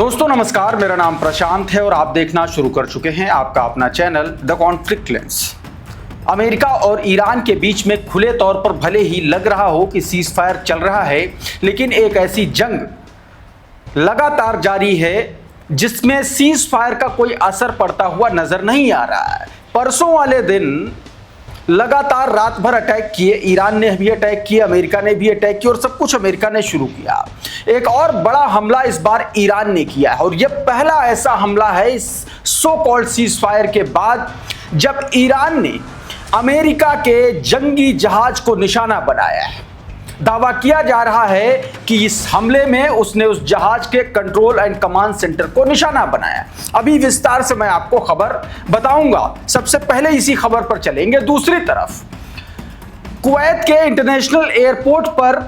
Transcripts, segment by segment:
दोस्तों नमस्कार, मेरा नाम प्रशांत है और आप देखना शुरू कर चुके हैं आपका अपना channel the conflict lens. America और ईरान के बीच में खुले तौर पर भले ही लग रहा हो कि सीज फायर चल रहा है, लेकिन एक ऐसी जंग लगातार जारी है जिसमें सीज फायर का कोई असर पड़ता हुआ नजर नहीं आ रहा है। परसों वाले दिन लगातार रात भर अटैक किए, ईरान ने भी अटैक किया, अमेरिका ने भी अटैक किया और सब कुछ अमेरिका ने शुरू किया। एक और बड़ा हमला इस बार ईरान ने किया है और यह पहला ऐसा हमला है इस सो कॉल्ड सीज फायर के बाद जब ईरान ने अमेरिका के जंगी जहाज को निशाना बनाया है। दावा किया जा रहा है कि इस हमले में उसने उस जहाज के कंट्रोल एंड कमांड सेंटर को निशाना बनाया। अभी विस्तार से मैं आपको खबर बताऊंगा। सबसे पहले इसी खबर पर चलेंगे। दूसरी तरफ कुवैत के इंटरनेशनल एयरपोर्ट पर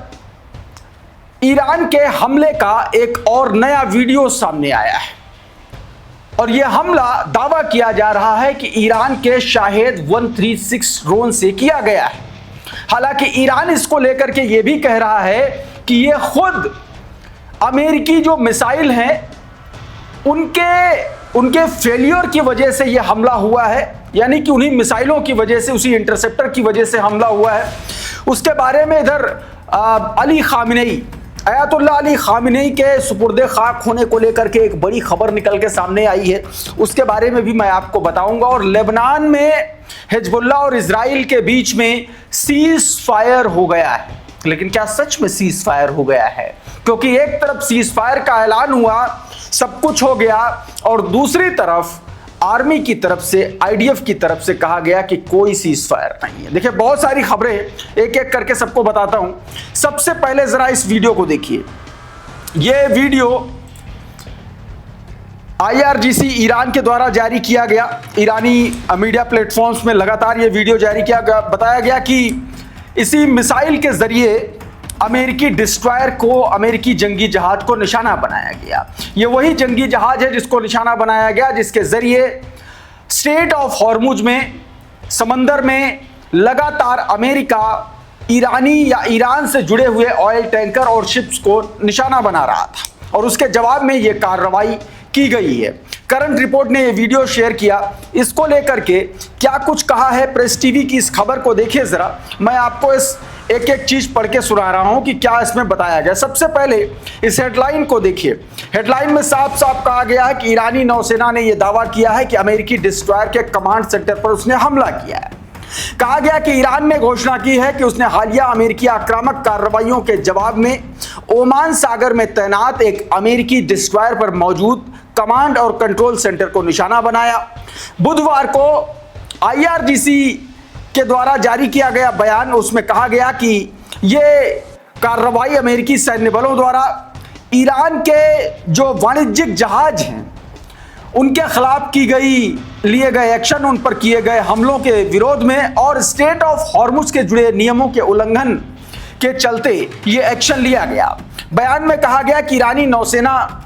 ईरान के हमले का एक और नया वीडियो सामने आया है और यह हमला दावा किया जा रहा है कि ईरान के शाहेद 136 ड्रोन से किया गया है। हालांकि ईरान इसको लेकर के यह भी कह रहा है कि यह खुद अमेरिकी जो मिसाइल हैं उनके फेलियर की वजह से यह हमला हुआ है, यानी कि उन्हीं मिसाइलों की वजह से, उसी इंटरसेप्टर की वजह से हमला हुआ है। उसके बारे में इधर अयातुल्लाह अली खामिनेई के सुपुर्दे खाक होने को लेकर के एक बड़ी खबर निकल के सामने आई है, उसके बारे में भी मैं आपको बताऊंगा। और लेबनान में हिजबुल्लाह और इजराइल के बीच में सीज फायर हो गया है, लेकिन क्या सच में सीज फायर हो गया है? क्योंकि एक तरफ सीज फायर का ऐलान हुआ, सब कुछ हो गया, और दूसरी तरफ आर्मी की तरफ से, आईडीएफ की तरफ से कहा गया कि कोई सीज फायर नहीं है। देखिए बहुत सारी खबरें, एक एक करके सबको बताता हूं। सबसे पहले जरा इस वीडियो को देखिए। यह वीडियो IRGC ईरान के द्वारा जारी किया गया। ईरानी मीडिया प्लेटफॉर्म्स में लगातार यह वीडियो जारी किया गया। बताया गया कि इसी मिसाइल के जरिए अमेरिकी डिस्ट्रॉयर को, अमेरिकी जंगी जहाज को निशाना बनाया गया। यह वही जंगी जहाज है जिसको निशाना बनाया गया जिसके जरिए स्ट्रेट ऑफ हॉर्मुज में, समंदर में लगातार अमेरिका ईरानी या ईरान से जुड़े हुए ऑयल टैंकर और शिप्स को निशाना बना रहा था और उसके जवाब में यह कार्रवाई की गई है। करंट रिपोर्ट ने यह वीडियो शेयर किया। इसको लेकर के क्या कुछ कहा है प्रेस टीवी की, इस खबर को देखिए जरा। मैं आपको इस एक एक चीज पढ़ के सुना रहा हूं कि क्या इसमें बताया गया। सबसे पहले इस हेडलाइन को देखिए। हेडलाइन में साफ साफ कहा गया है कि ईरानी नौसेना ने यह दावा किया है कि अमेरिकी डिस्ट्रॉयर के कमांड सेंटर पर उसने हमला किया है। कहा गया कि ईरान ने घोषणा की है कि उसने हालिया अमेरिकी आक्रामक कार्रवाइयों के जवाब में ओमान सागर में तैनात एक अमेरिकी डिस्ट्रॉयर पर मौजूद कमांड और कंट्रोल सेंटर को निशाना बनाया। बुधवार को IRGC के द्वारा जारी किया गया बयान, उसमें कहा गया कि यह कार्रवाई अमेरिकी सैन्य बलों द्वारा ईरान के जो वाणिज्यिक जहाज हैं उनके खिलाफ लिए गए एक्शन, उन पर किए गए हमलों के विरोध में और स्टेट ऑफ हॉर्मुज के जुड़े नियमों के उल्लंघन के चलते यह एक्शन लिया गया। बयान में कहा गया कि ईरानी नौसेना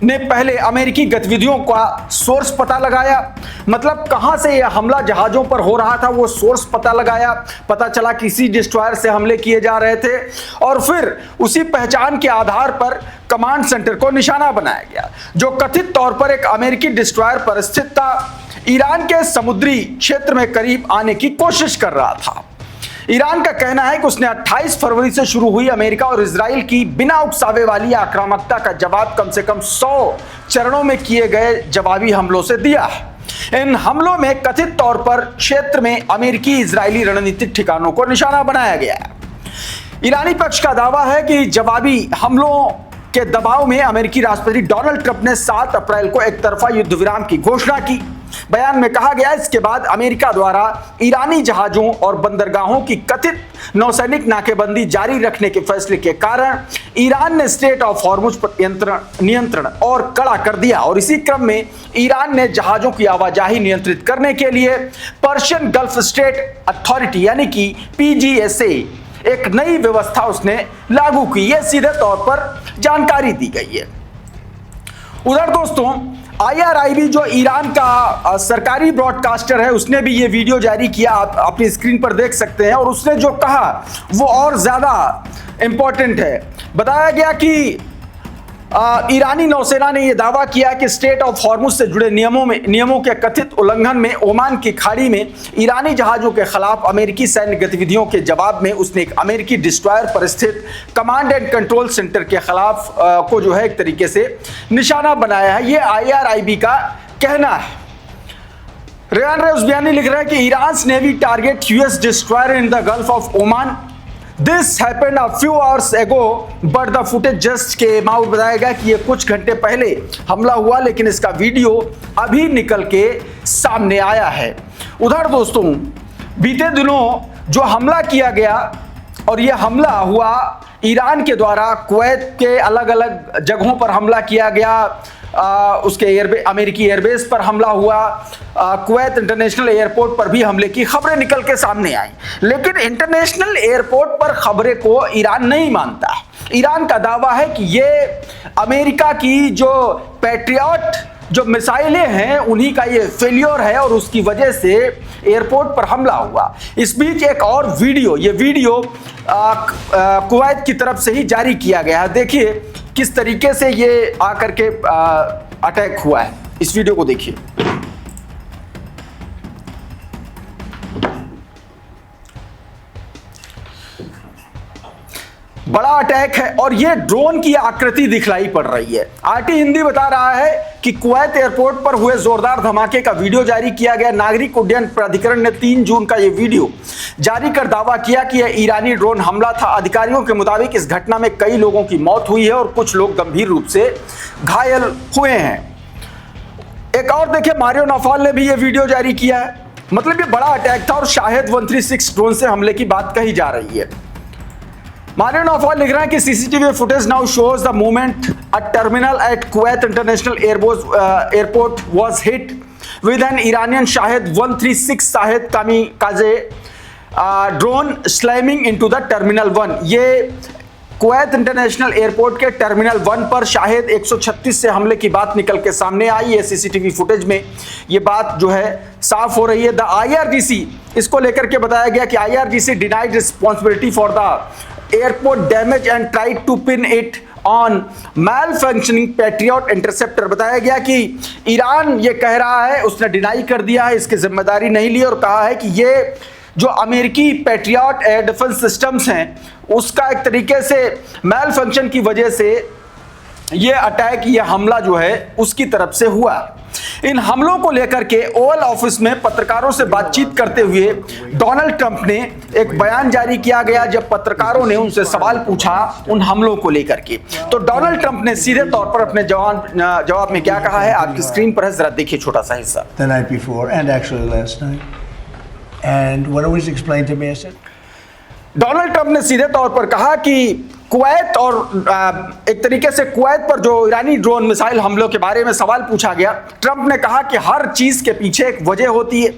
ने पहले अमेरिकी गतिविधियों का सोर्स पता लगाया, मतलब कहां से यह हमला जहाजों पर हो रहा था वो सोर्स पता लगाया। पता चला किसी डिस्ट्रॉयर से हमले किए जा रहे थे और फिर उसी पहचान के आधार पर कमांड सेंटर को निशाना बनाया गया, जो कथित तौर पर एक अमेरिकी डिस्ट्रॉयर पर स्थित था। ईरान के समुद्री क्षेत्र में करीब आने की कोशिश कर रहा था। ईरान का कहना है कि उसने 28 फरवरी से शुरू हुई अमेरिका और इजराइल की बिना उकसावे वाली आक्रामकता का जवाब कम से कम 100 चरणों में किए गए जवाबी हमलों से दिया है। इन हमलों में कथित तौर पर क्षेत्र में अमेरिकी इजरायली रणनीतिक ठिकानों को निशाना बनाया गया है। ईरानी पक्ष का दावा है कि जवाबी हमलों के दबाव में अमेरिकी राष्ट्रपति डोनाल्ड ट्रंप ने 7 अप्रैल को एक तरफा युद्ध विराम की घोषणा की। बयान में कहा गया इसके बाद अमेरिका द्वारा ईरानी जहाजों और बंदरगाहों की कथित नौसैनिक नाकेबंदी जारी रखने के फैसले के कारण ईरान ने स्टेट ऑफ हॉर्मुज पर नियंत्रण और कड़ा कर दिया और इसी क्रम में ईरान ने जहाजों की आवाजाही नियंत्रित करने के लिए पर्शियन गल्फ स्टेट अथॉरिटी यानी कि PGSA एक नई व्यवस्था उसने लागू की। यह सीधे तौर पर जानकारी दी गई है। उधर दोस्तों IRIB जो ईरान का सरकारी ब्रॉडकास्टर है उसने भी ये वीडियो जारी किया, आप अपनी स्क्रीन पर देख सकते हैं, और उसने जो कहा वो और ज्यादा इंपॉर्टेंट है। बताया गया कि ईरानी नौसेना ने यह दावा किया कि स्ट्रेट ऑफ हॉर्मुज से जुड़े नियमों के कथित उल्लंघन में ओमान की खाड़ी में ईरानी जहाजों के खिलाफ अमेरिकी सैन्य गतिविधियों के जवाब में उसने एक अमेरिकी डिस्ट्रॉयर पर स्थित कमांड एंड कंट्रोल सेंटर के खिलाफ को जो है एक तरीके से निशाना बनाया है। यह IRIB का कहना है। रेयान रोज़बियानी लिख रहा है कि Iran navy target US destroyer in the gulf of Oman. This happened a few hours ago, but the footage just came out। बताया गया कि ये कुछ घंटे पहले हमला हुआ, लेकिन इसका वीडियो अभी निकल के सामने आया है। उधर दोस्तों, बीते दिनों जो हमला किया गया और ये हमला हुआ ईरान के द्वारा कुवैत के अलग अलग जगहों पर हमला किया गया, उसके अमेरिकी एयरबेस पर हमला हुआ, कुवैत इंटरनेशनल एयरपोर्ट पर भी हमले की खबरें निकल के सामने आई। लेकिन इंटरनेशनल एयरपोर्ट पर खबरें को ईरान नहीं मानता है। ईरान का दावा है कि ये अमेरिका की जो पैट्रियट जो मिसाइलें हैं उन्हीं का ये फेलियर है और उसकी वजह से एयरपोर्ट पर हमला हुआ। इस बीच एक और वीडियो, ये वीडियो कुवैत की तरफ से ही जारी किया गया है। देखिए किस तरीके से ये आकर के अटैक हुआ है, इस वीडियो को देखिए। बड़ा अटैक है और ये ड्रोन की आकृति दिखलाई पड़ रही है। RT हिंदी बता रहा है कि कुवैत एयरपोर्ट पर हुए जोरदार धमाके का वीडियो जारी किया गया। नागरिक उड्डयन प्राधिकरण ने 3 जून का ये वीडियो जारी कर दावा किया कि यह ईरानी ड्रोन हमला था। अधिकारियों के मुताबिक इस घटना में कई लोगों की मौत हुई है और कुछ लोग गंभीर रूप से घायल हुए हैं। एक और देखिए, मारियो नौफाल ने भी ये वीडियो जारी किया है। मतलब ये बड़ा अटैक था और शाहिद 136 ड्रोन से हमले की बात कही जा रही है। मारियो नौफाल लिख रहा है कि CCTV footage now shows the moment a terminal at Kuwait International Airport was hit with an Iranian Shahed 136 Shahed kamikaze drone slamming into the terminal 1। ये कुवैत इंटरनेशनल एयरपोर्ट के टर्मिनल 1 पर शाहिद 136 से हमले की बात निकल के सामने आई है। CCTV फुटेज में ये बात जो है साफ हो रही है। द IRGC, इसको लेकर के बताया गया कि IRGC denied responsibility for the airport damage and tried to pin it on malfunctioning Patriot interceptor. बताया गया कि ईरान ये कह रहा है, उसने डिनाई कर दिया है, इसकी जिम्मेदारी नहीं ली और कहा है कि ये जो अमेरिकी पैट्रियट एयर डिफेंस सिस्टम्स हैं उसका एक तरीके से मैल फंक्शन की वजह से ये अटैक, ये हमला जो है उसकी तरफ से हुआ। इन हमलों को लेकर के ओवल ऑफिस में पत्रकारों से बातचीत करते हुए डोनाल्ड ट्रंप ने एक बयान जारी किया गया। जब पत्रकारों ने उनसे सवाल पूछा उन हमलों को लेकर के, तो डोनाल्ड ट्रंप ने सीधे तौर पर अपने जवाब में क्या कहा है आपकी स्क्रीन पर है, जरा देखिए छोटा सा हिस्सा। The night before and actually last night, and what it was explained to me, I said, Donald Trump ने सीधे तौर पर कहा कि कुवैत और एक तरीके से कुवैत पर जो ईरानी ड्रोन मिसाइल हमलों के बारे में सवाल पूछा गया, ट्रंप ने कहा कि हर चीज के पीछे एक वजह होती है।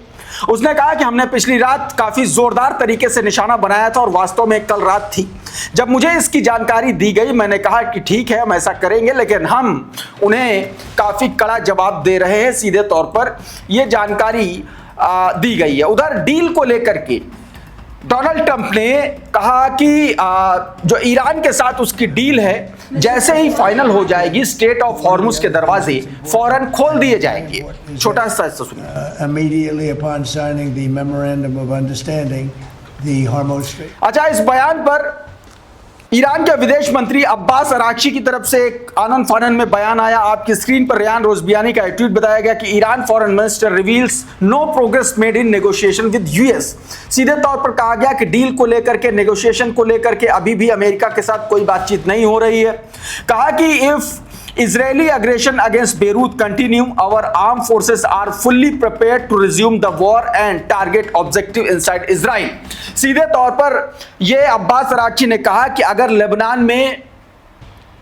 उसने कहा कि हमने पिछली रात काफी जोरदार तरीके से निशाना बनाया था और वास्तव में कल रात थी। जब मुझे इसकी जानकारी दी गई मैंने कहा कि ठीक है हम ऐसा करेंगे, लेकिन हम उन्हें काफी कड़ा जवाब दे रहे हैं। सीधे तौर पर यह जानकारी दी गई है। उधर डील को लेकर के डोनाल्ड ट्रंप ने कहा कि जो ईरान के साथ उसकी डील है जैसे ही फाइनल हो जाएगी स्ट्रेट ऑफ हॉर्मुज के दरवाजे फौरन खोल दिए जाएंगे। छोटा सा हिस्सा सुनिए। immediately upon signing the memorandum of understanding, the Hormuz Strait. अच्छा, इस बयान पर ईरान के विदेश मंत्री अब्बास अराक्ची की तरफ से एक आनन फानन में बयान आया। आपकी स्क्रीन पर रेयान रोज़बियानी का एक ट्वीट बताया गया कि Iran foreign minister reveals no progress made in negotiation with US। सीधे तौर पर कहा गया कि डील को लेकर के, नेगोशिएशन को लेकर के अभी भी अमेरिका के साथ कोई बातचीत नहीं हो रही है। कहा कि if Israeli aggression against Beirut continue, our armed forces are fully prepared to resume the war and target objective inside Israel। सीधे तौर पर यह अब्बास अराक्ची ने कहा कि अगर लेबनान में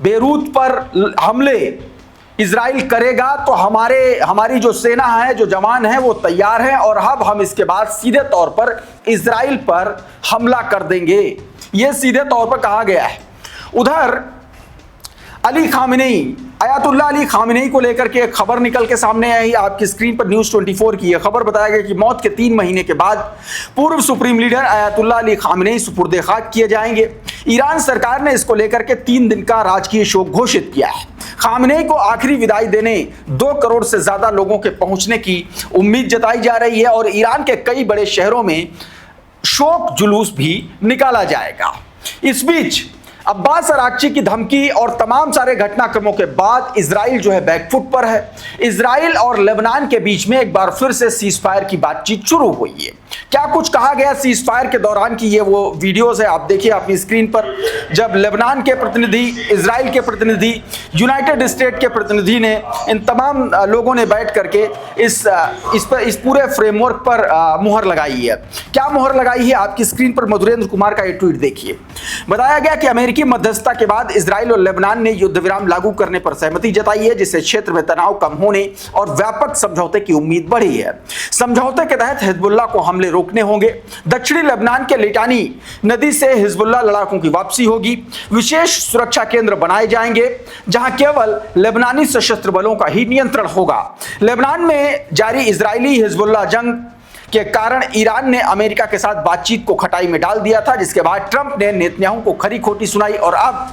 बेरूत पर हमले इजराइल करेगा तो हमारी जो सेना है, जो जवान है वो तैयार है और अब हम इसके बाद सीधे तौर पर इजराइल पर हमला कर देंगे। यह सीधे तौर पर कहा गया है। उधर Ali Khamenei Ayatollah Ali Khamenei को लेकर के एक खबर निकल के सामने आई। आपकी स्क्रीन पर न्यूज़ 24 की यह खबर बताया गया कि मौत के 3 महीने के बाद पूर्व supreme leader Ayatollah Ali Khamenei सुपुर्दे खाक किए जाएंगे। ईरान सरकार ने इसको लेकर के 3 दिन का राजकीय शोक घोषित किया है। खामेनी को आखिरी विदाई देने 2 करोड़ से ज्यादा लोगों के पहुंचने की उम्मीद जताई जा रही है और ईरान के कई बड़े शहरों में शोक जुलूस भी निकाला जाएगा। इस बीच अब्बास अराक्ची की धमकी और तमाम सारे घटनाक्रमों के बाद इजराइल जो है बैकफुट पर है। इजराइल और लेबनान के बीच में एक बार फिर से सीज फायर की बातचीत शुरू हुई है। क्या कुछ कहा गया सीज फायर के दौरान की ये वो वीडियोस है, आप देखिए अपनी स्क्रीन पर। जब लेबनान के प्रतिनिधि, इजराइल के प्रतिनिधि, यूनाइटेड स्टेट के प्रतिनिधि ने, इन तमाम लोगों ने बैठ करके इस पूरे फ्रेमवर्क पर मुहर लगाई है। क्या मुहर लगाई है, आपकी स्क्रीन पर मधुरेंद्र कुमार का ये ट्वीट देखिए। बताया गया कि अमेरिकी मध्यस्थता के बाद इजराइल और लेबनान ने युद्ध विराम लागू करने पर सहमति जताई है, जिससे क्षेत्र में तनाव कम होने और व्यापक समझौते की उम्मीद बढ़ी है। समझौते के तहत हिजबुल्लाह को हमले रोकने होंगे। दक्षिणी लेबनान के लिटानी नदी से हिजबुल्लाह लड़ाकों की वापसी होगी। विशेष सुरक्षा केंद्र बनाए जाएंगे जहां केवल लेबनानी सशस्त्र बलों का ही नियंत्रण होगा। लेबनान में जारी इजरायली हिजबुल्लाह जंग के कारण ईरान ने अमेरिका के साथ बातचीत को खटाई में डाल दिया था, जिसके बाद ट्रंप ने नेतन्याहू को खरी खोटी सुनाई और अब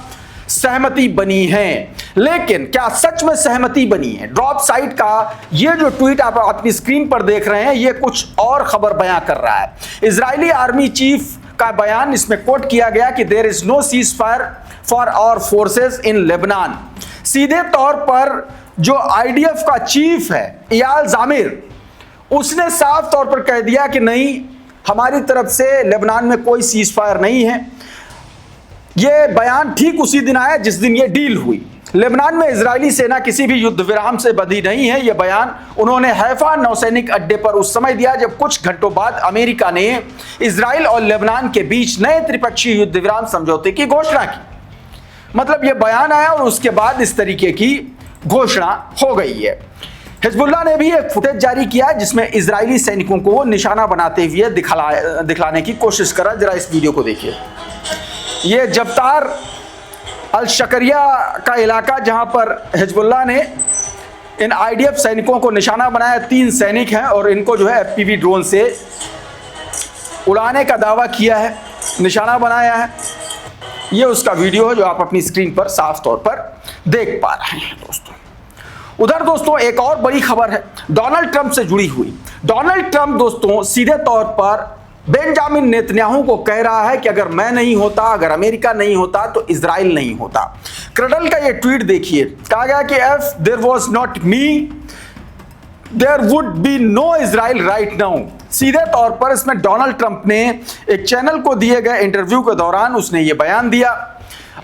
सहमति बनी है। लेकिन क्या सच में सहमति बनी है? ड्रॉप साइट का ये जो ट्वीट आप अपनी स्क्रीन पर देख रहे हैं, ये कुछ और खबर बयां कर रहा है। इजरायली आर्मी चीफ का बयान, इसमें कोट किया गया कि there is no ceasefire for our forces in Lebanon. सीधे तौर पर जो आईडीएफ का चीफ है इयाल जामिर, उसने साफ तौर पर कह दिया कि नहीं, हमारी तरफ से लेबनान में कोई सीज फायर नहीं है। यह बयान ठीक उसी दिन आया जिस दिन यह डील हुई। लेबनान में इजरायली सेना किसी भी युद्ध विराम से बंधी नहीं है। यह बयान उन्होंने हैफा नौसैनिक अड्डे पर उस समय दिया जब कुछ घंटों बाद अमेरिका ने इजराइल और लेबनान के बीच नए त्रिपक्षीय युद्ध विराम समझौते की घोषणा की। मतलब यह बयान आया और उसके बाद इस तरीके की घोषणा हो गई है। हिजबुल्लाह ने भी एक फुटेज जारी किया जिसमें इजरायली सैनिकों को निशाना बनाते हुए दिखलाने की कोशिश करा। जरा इस वीडियो को देखिए। ये जब्तार अल शकरिया का इलाका, जहां पर हिजबुल्लाह ने इन आईडीएफ सैनिकों को निशाना बनाया। 3 सैनिक हैं और इनको जो है एफपीवी ड्रोन से उड़ाने का दावा किया है, निशाना बनाया है। ये उसका वीडियो है जो आप अपनी स्क्रीन पर साफ तौर पर देख पा रहे हैं दोस्तों। उधर दोस्तों एक और बड़ी खबर है डोनाल्ड ट्रंप से जुड़ी हुई। डोनाल्ड ट्रंप दोस्तों सीधे तौर पर बेंजामिन नेतन्याहू को कह रहा है कि अगर मैं नहीं होता, अगर अमेरिका नहीं होता तो इजराइल नहीं होता। क्रडल का ये ट्वीट देखिए। कहा गया कि if there was not me there would be no Israel right now. सीधे तौर पर इसमें डोनाल्ड ट्रंप ने एक चैनल को दिए गए इंटरव्यू के दौरान उसने ये बयान दिया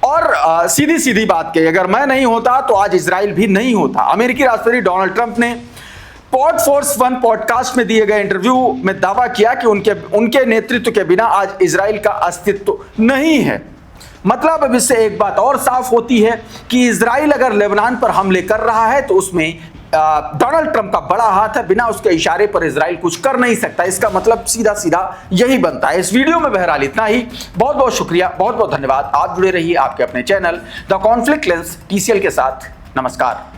और सीधी सीधी बात कही, अगर मैं नहीं होता तो आज इजराइल भी नहीं होता। अमेरिकी राष्ट्रपति डोनाल्ड ट्रंप ने पॉड फोर्स 1 पॉडकास्ट में दिए गए इंटरव्यू में दावा किया कि उनके नेतृत्व के बिना आज इजराइल का अस्तित्व नहीं है। मतलब अब इससे एक बात और साफ होती है कि इजराइल अगर लेबनान पर हमले कर रहा है तो उसमें डोनाल्ड ट्रंप का बड़ा हाथ है। बिना उसके इशारे पर इजराइल कुछ कर नहीं सकता। इसका मतलब सीधा सीधा यही बनता है। इस वीडियो में बहरहाल इतना ही। बहुत बहुत शुक्रिया, बहुत बहुत धन्यवाद। आप जुड़े रहिए आपके अपने channel the conflict lens TCL के साथ। नमस्कार।